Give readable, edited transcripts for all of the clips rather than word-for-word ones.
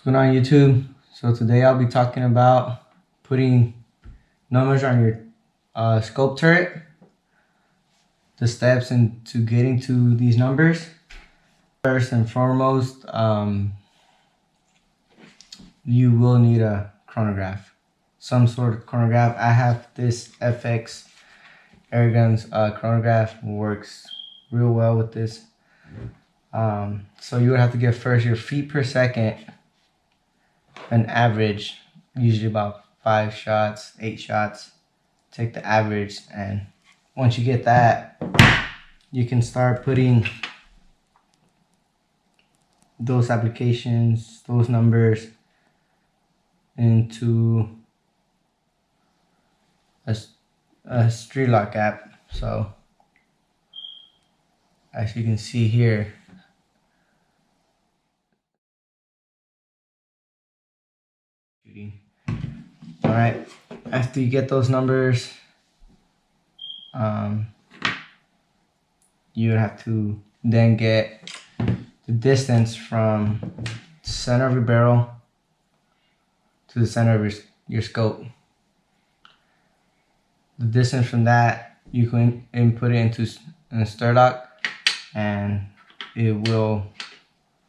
What's going on, YouTube? So today I'll be talking about putting numbers on your scope turret, the steps into getting to these numbers. First and foremost, you will need a chronograph, some sort of chronograph. I have this FX Airguns chronograph, works real well with this. So you would have to get first your feet per second, an average, usually about 5 shots, 8 shots. Take the average, and once you get that, you can start putting those applications, those numbers into a street lock app. So as you can see here, all right, after you get those numbers, you would have to then get the distance from the center of your barrel to the center of your scope. The distance from that, you can input it into a stir lock, and it will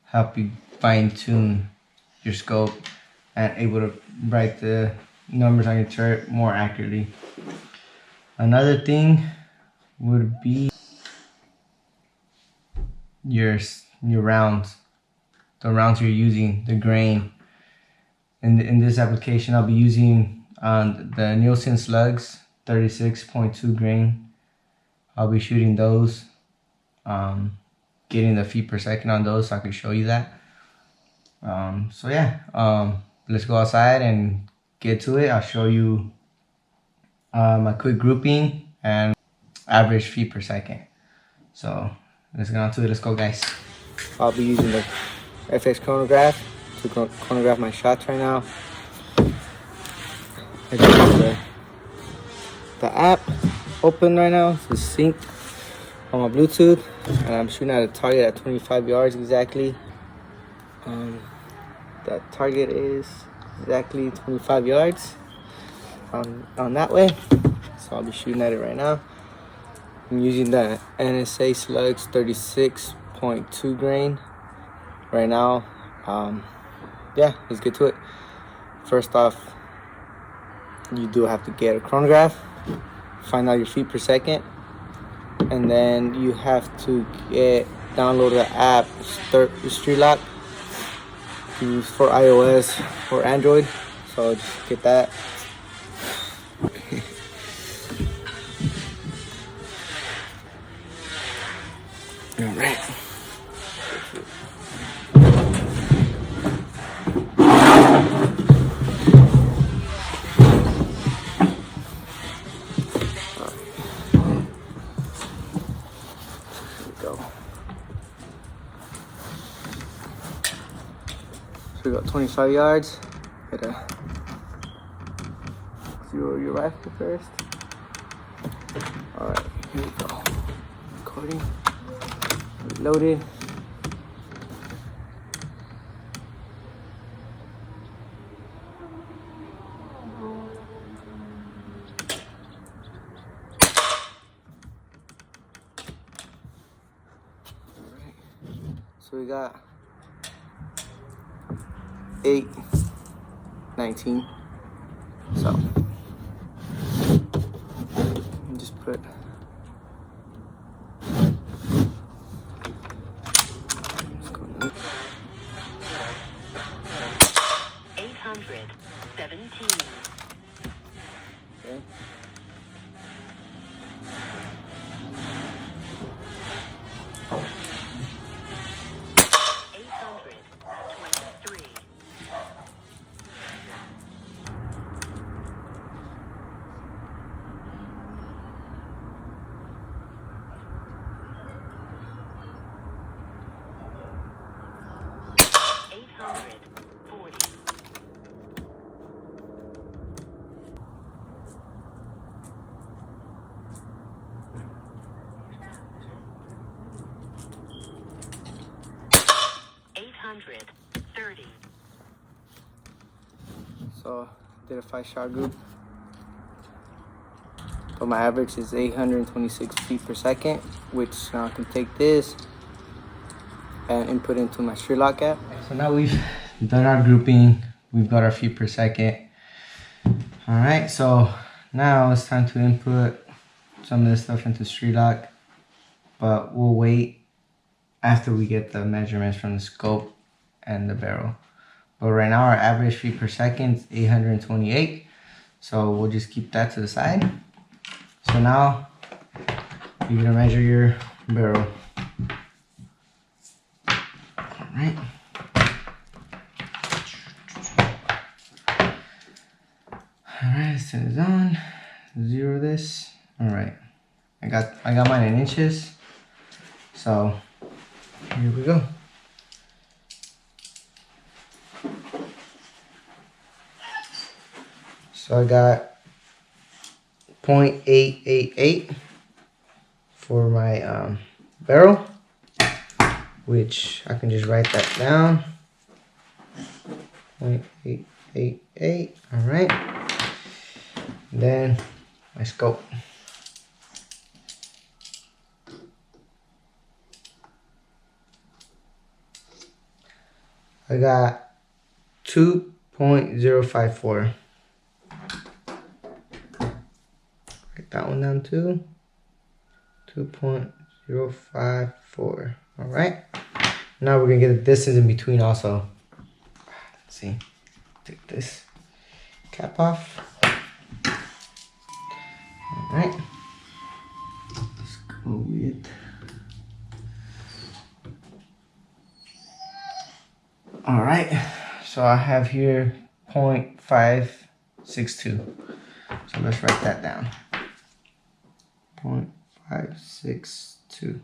help you fine tune your scope and able to write the numbers on your turret more accurately. Another thing would be your rounds, the rounds you're using, the grain. In this application, I'll be using the Nielsen slugs, 36.2 grain. I'll be shooting those, getting the feet per second on those so I can show you that. So yeah, let's go outside and get to it. I'll show you my quick grouping and average feet per second. So let's get on to it. Let's go, guys. I'll be using the FX chronograph to chronograph my shots right now. I got the app open right now. It's synced on my Bluetooth, and I'm shooting at a target at 25 yards exactly. That target is exactly 25 yards on that way. So I'll be shooting at it right now. I'm using the NSA slugs 36.2 grain right now. Yeah, let's get to it. First off, you do have to get a chronograph, find out your feet per second, and then you have to download the app Street Lock for iOS or Android. So just get that. All right. So we got 25 yards. Gotta zero your rifle first. Alright, here we go. Recording. Reloaded. Alright. So we got 8:19. So just put okay. So did a 5-shot group. But my average is 826 feet per second, which now I can take this and input into my street lock app. So now we've done our grouping. We've got our feet per second. All right, so now it's time to input some of this stuff into street lock, but we'll wait after we get the measurements from the scope and the barrel. But right now our average feet per second is 828. So we'll just keep that to the side. So now you're gonna measure your barrel. All right. All right, set it on. Zero this. All right. I got mine in inches. So here we go. So I got 0.888 for my barrel, which I can just write that down. 0.888. All right. Then my scope. I got 2.054. Write that one down too. 2.054. All right. Now we're gonna get the distance in between also. Let's see. Take this cap off. All right. Let's go with. All right. So I have here 0.562. So let's write that down. 0.562.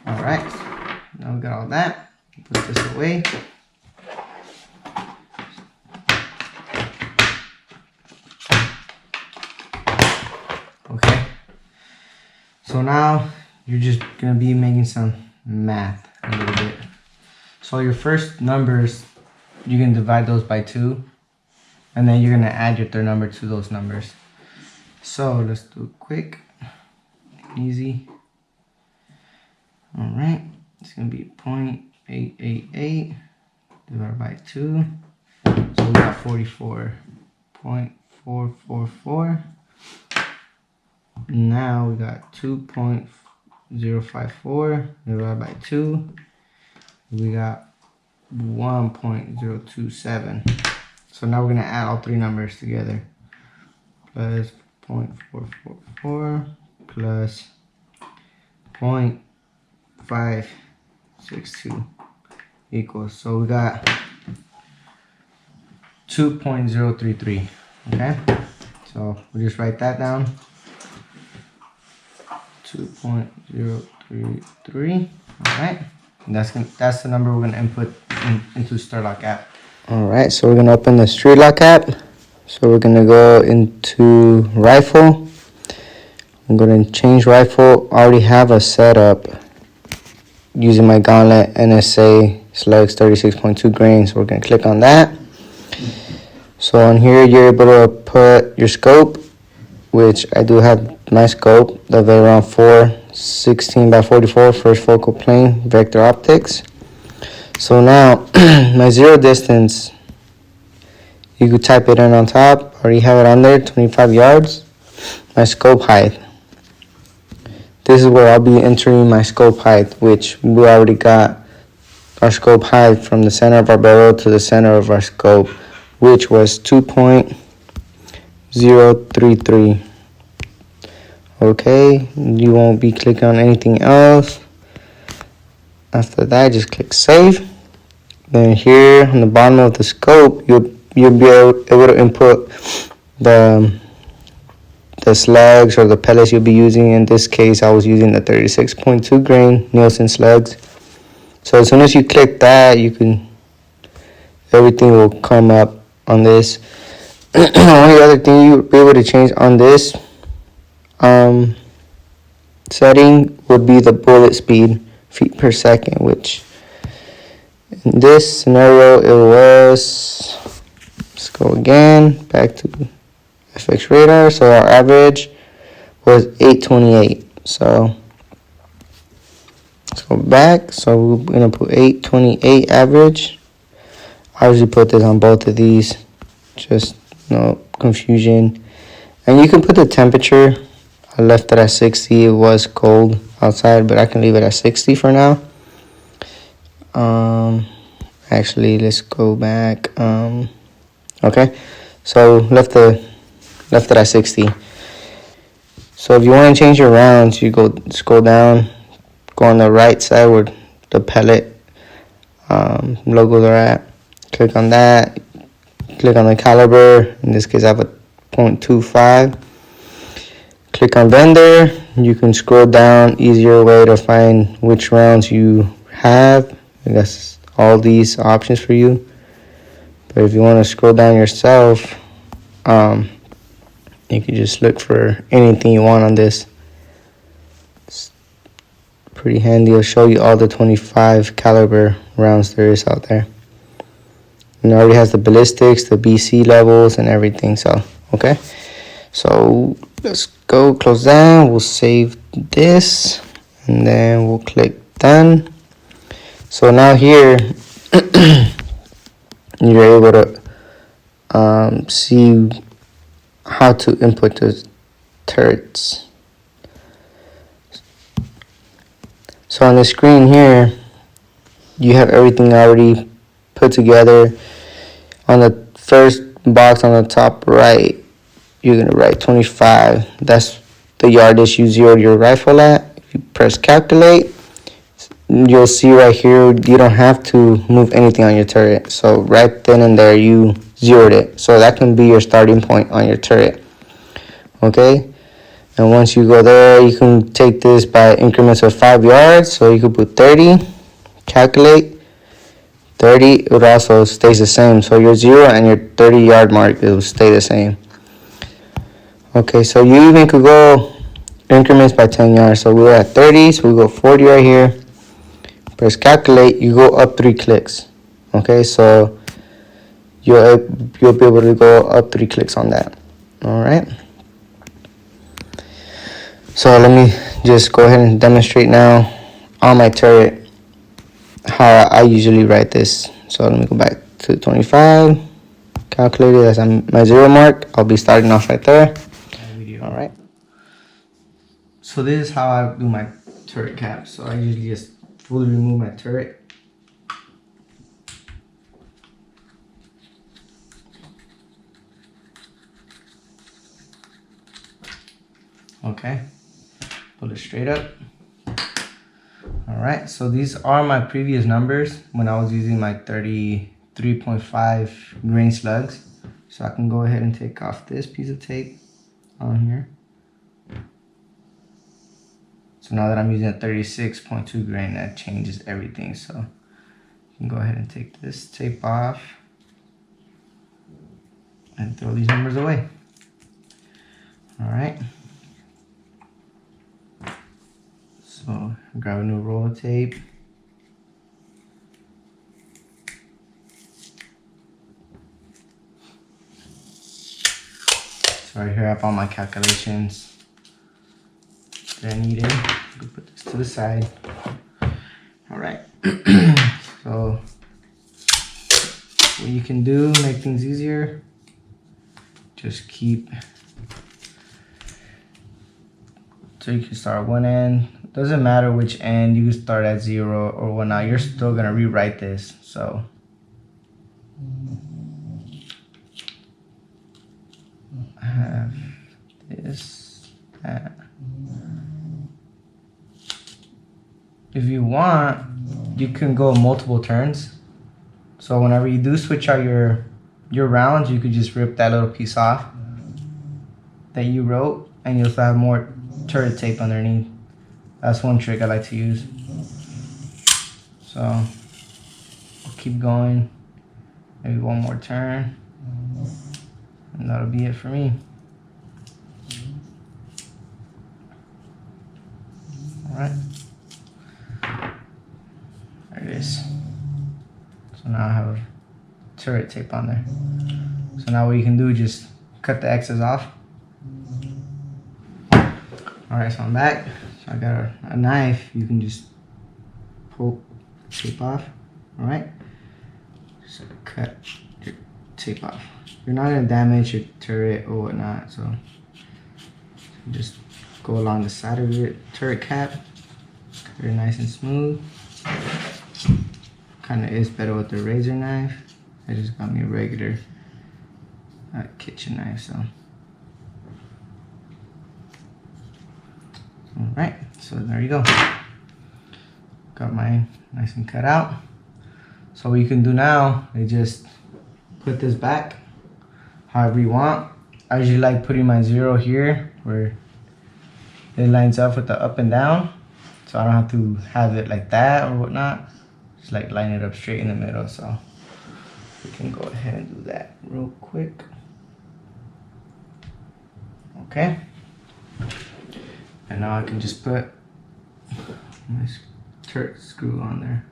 All right. Now we got all that. Put this away. Okay. So now you're just gonna be making some math a little bit. So your first numbers, you can divide those by 2, and then you're gonna add your third number to those numbers. So let's do it quick, easy. All right, it's gonna be 0.888 divided by 2. So we got 44.444. Now we got 2.054 divided by 2. We got 1.027. So now we're gonna add all three numbers together. Plus 0.444 plus 0.562 equals. So we got 2.033. Okay. So we'll just write that down. 2.033. All right. And that's the number we're gonna input into StarLock app. All right, so we're gonna open the StreetLock app. So we're gonna go into rifle. I'm gonna change rifle. I already have a setup using my Gauntlet NSA slugs 36.2 grain. So we're gonna click on that. So on here, you're able to put your scope, which I do have my scope, the Veyron 416x44 first focal plane vector optics. So now my zero distance, you could type it in on top. I already have it on there, 25 yards. My scope height. This is where I'll be entering my scope height, which we already got our scope height from the center of our barrel to the center of our scope, which was 2.033. Okay, you won't be clicking on anything else. After that, just click save. Then here on the bottom of the scope, you'll be able to input the slugs or the pellets you'll be using. In this case, I was using the 36.2 grain Nielsen slugs. So as soon as you click that, everything will come up on this. Only other thing you'll be able to change on this setting would be the bullet speed, feet per second, which in this scenario it was Let's go again, back to FX radar. So our average was 828. So let's go back. So we're gonna put 828 average. I usually put this on both of these, just no confusion. And you can put the temperature. I left it at 60. It was cold outside, but I can leave it at 60 for now. Actually, let's go back. Okay, so left it at 60. So if you want to change your rounds, you scroll down, go on the right side where the pellet logos are at. Click on that. Click on the caliber. In this case, I have a 0.25. Click on vendor. You can scroll down. Easier way to find which rounds you have. That's all these options for you. But if you want to scroll down yourself, you can just look for anything you want on this. It's pretty handy. It'll show you all the 25 caliber rounds there is out there. And it already has the ballistics, the BC levels, and everything. So, okay. So let's go close down. We'll save this, and then we'll click done. So now here, you're able to see how to input the turrets. So on the screen here, you have everything already put together. On the first box on the top right, you're going to write 25. That's the yardage you zeroed your rifle at. If you press calculate, you'll see right here, you don't have to move anything on your turret. So right then and there, you zeroed it. So that can be your starting point on your turret. Okay? And once you go there, you can take this by increments of 5 yards. So you could put 30, calculate. 30, it also stays the same. So your 0 and your 30-yard mark, it will stay the same. Okay, so you even could go increments by 10 yards. So we're at 30, so we go 40 right here. Press calculate, you go up 3 clicks. Okay, so you'll be able to go up 3 clicks on that. All right. So let me just go ahead and demonstrate now on my turret how I usually write this. So let me go back to 25, calculate it as my 0 mark. I'll be starting off right there. All right. So this is how I do my turret cap. So I usually just fully remove my turret. Okay. Pull it straight up. Alright, so these are my previous numbers when I was using my 33.5 grain slugs. So I can go ahead and take off this piece of tape on here. So now that I'm using a 36.2 grain, that changes everything. So you can go ahead and take this tape off and throw these numbers away. Alright. So grab a new roll of tape. So right here I have all my calculations that I needed. I'll put this to the side. Alright. So what you can do, make things easier, just keep, so you can start one end. Doesn't matter which end, you can start at 0 or whatnot. You're still gonna rewrite this. So I have this, that. If you want, you can go multiple turns. So whenever you do switch out your rounds, you could just rip that little piece off that you wrote, and you'll still have more turret tape underneath. That's one trick I like to use. So I'll keep going, maybe one more turn, and that'll be it for me. All right, there it is. So now I have turret tape on there. So now what you can do is just cut the excess off. Alright, so I'm back. So I got a knife. You can just pull tape off. Alright, so cut your tape off. You're not gonna damage your turret or whatnot, so just go along the side of your turret cap. Very nice and smooth. Kind of is better with the razor knife. I just got me a regular kitchen knife, so. Alright, so there you go. Got mine nice and cut out. So what you can do now is just put this back however you want. I usually like putting my 0 here where it lines up with the up and down, so I don't have to have it like that or whatnot. Just like line it up straight in the middle. So we can go ahead and do that real quick. Okay, and now I can just put my turret screw on there.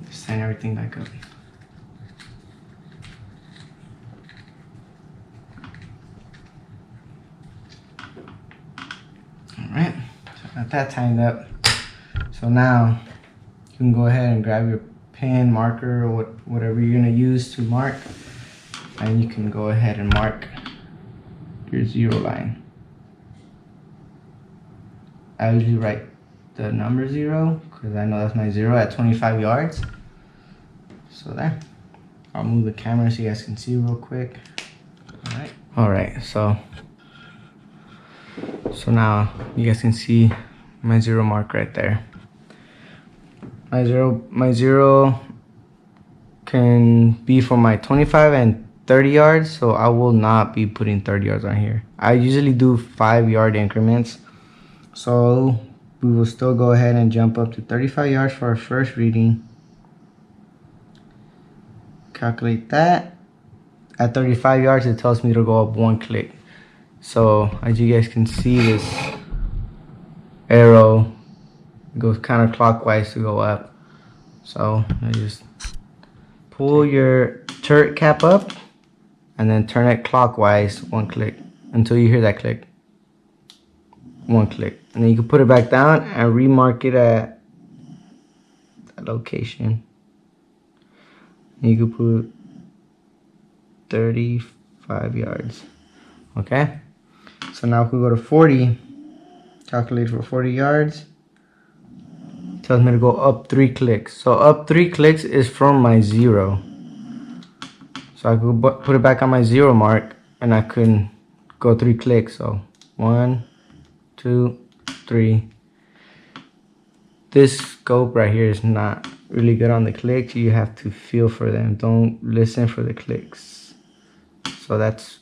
Just tighten everything back up. Alright, so I got that tightened up. So now you can go ahead and grab your pen, marker, or whatever you're gonna use to mark, and you can go ahead and mark your 0 line. I usually write the number 0 because I know that's my 0 at 25 yards. So there. I'll move the camera so you guys can see real quick. Alright, so now you guys can see my 0 mark right there. My zero can be for my 25 and 30 yards, so I will not be putting 30 yards on here. I usually do 5-yard increments, so we will still go ahead and jump up to 35 yards for our first reading. Calculate that. At 35 yards, it tells me to go up 1 click. So as you guys can see, this arrow goes counterclockwise to go up. So I just pull your turret cap up and then turn it clockwise 1 click until you hear that click. 1 click, and then you can put it back down and remark it at that location. And you can put 35 yards. Okay, so now if we go to 40, calculate for 40 yards, tells me to go up 3 clicks. So up 3 clicks is from my 0. So I could put it back on my 0 mark and I can go 3 clicks. So 1, 2, 3. This scope right here is not really good on the clicks. You have to feel for them. Don't listen for the clicks. So that's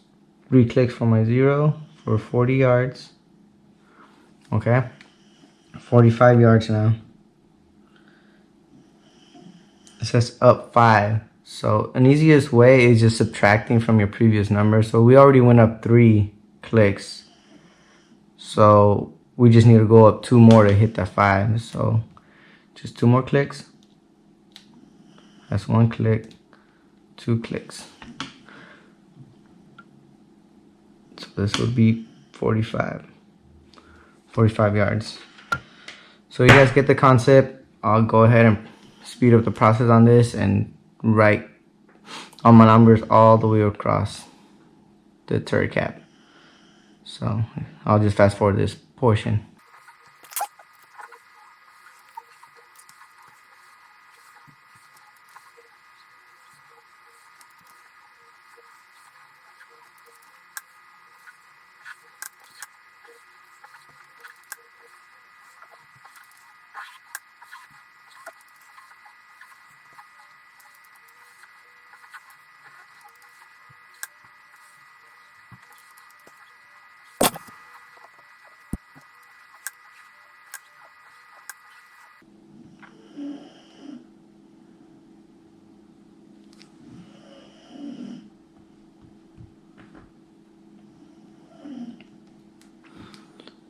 3 clicks for my 0 for 40 yards. Okay, 45 yards now. It says up 5. So an easiest way is just subtracting from your previous number. So we already went up 3 clicks. So we just need to go up 2 more to hit that 5. So just 2 more clicks. That's 1 click, 2 clicks. So this would be 45 yards. So you guys get the concept. I'll go ahead and speed up the process on this and write all my numbers all the way across the turret cap. So I'll just fast forward this portion.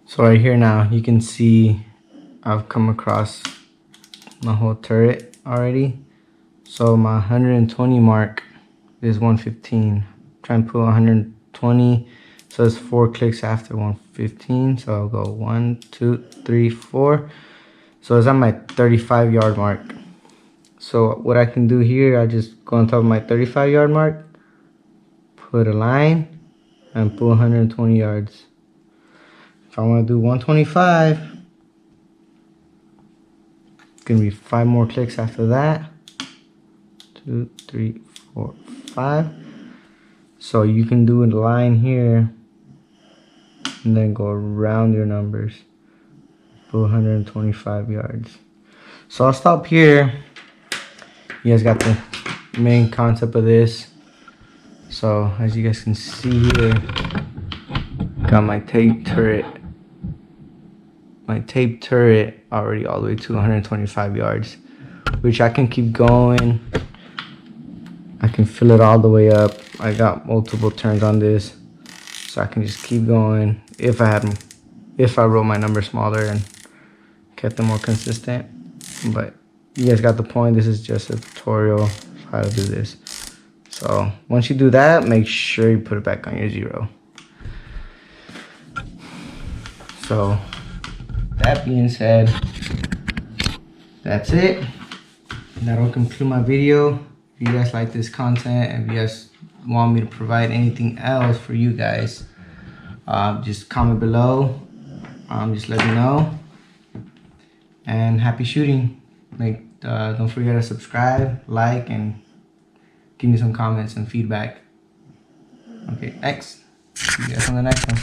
So right here now, you can see I've come across my whole turret. already. So my 120 mark is 115. Try and pull 120. So it's 4 clicks after 115. So I'll go 1, 2, 3, 4. So it's at my 35 yard mark. So what I can do here, I just go on top of my 35 yard mark, put a line, and pull 120 yards. If I want to do 125, it's gonna be 5 more clicks after that. 2, 3, 4, 5. So you can do a line here and then go around your numbers. Pull 125 yards. So I'll stop here. You guys got the main concept of this. So as you guys can see here, got my tape turret. My tape turret already all the way to 125 yards, which I can keep going. I can fill it all the way up. I got multiple turns on this, so I can just keep going. If I wrote my number smaller and kept them more consistent. But you guys got the point. This is just a tutorial of how to do this. So once you do that, make sure you put it back on your 0. So that being said, that's it. That'll conclude my video. If you guys like this content and if you guys want me to provide anything else for you guys, just comment below. Just let me know. And happy shooting. Don't forget to subscribe, like, and give me some comments and feedback. Okay, thanks. See you guys on the next one.